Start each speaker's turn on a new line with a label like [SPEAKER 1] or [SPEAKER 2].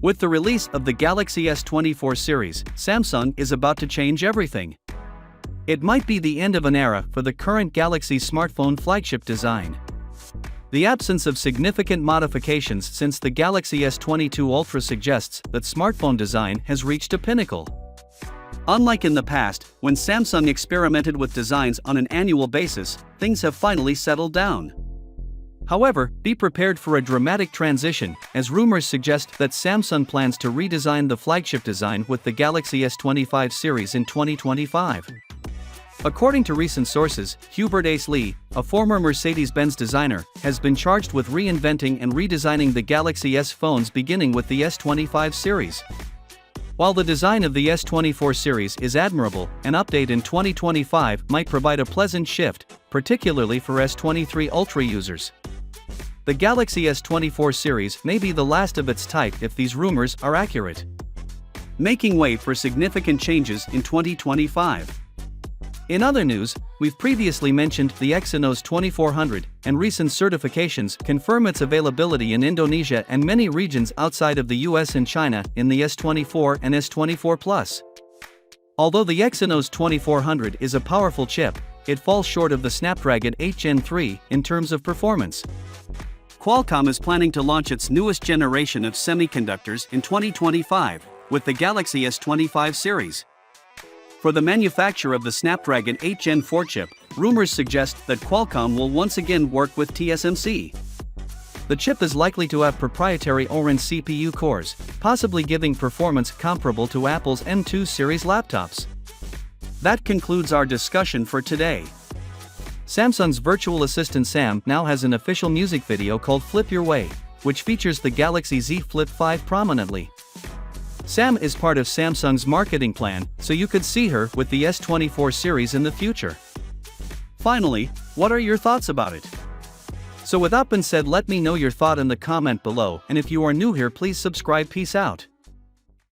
[SPEAKER 1] With the release of the Galaxy S24 series, Samsung is about to change everything. It might be the end of an era for the current Galaxy smartphone flagship design. The absence of significant modifications since the Galaxy S22 Ultra suggests that smartphone design has reached a pinnacle. Unlike in the past, when Samsung experimented with designs on an annual basis, things have finally settled down. However, be prepared for a dramatic transition, as rumors suggest that Samsung plans to redesign the flagship design with the Galaxy S25 series in 2025. According to recent sources, Hubert Lee, a former Mercedes-Benz designer, has been charged with reinventing and redesigning the Galaxy S phones beginning with the S25 series. While the design of the S24 series is admirable, an update in 2025 might provide a pleasant shift, particularly for S23 Ultra users. The Galaxy S24 series may be the last of its type if these rumors are accurate, making way for significant changes in 2025. In other news, we've previously mentioned the Exynos 2400, and recent certifications confirm its availability in Indonesia and many regions outside of the US and China in the S24 and S24 Plus. Although the Exynos 2400 is a powerful chip, it falls short of the Snapdragon 8 Gen 3 in terms of performance. Qualcomm is planning to launch its newest generation of semiconductors in 2025, with the Galaxy S25 series. For the manufacture of the Snapdragon 8 Gen 4 chip, rumors suggest that Qualcomm will once again work with TSMC. The chip is likely to have proprietary Orin CPU cores, possibly giving performance comparable to Apple's M2 series laptops. That concludes our discussion for today. Samsung's virtual assistant Sam now has an official music video called Flip Your Way, which features the Galaxy Z Flip 5 prominently. Sam is part of Samsung's marketing plan, so you could see her with the S24 series in the future. Finally, what are your thoughts about it? So with that being said, let me know your thought in the comment below, and if you are new here, please subscribe. Peace out.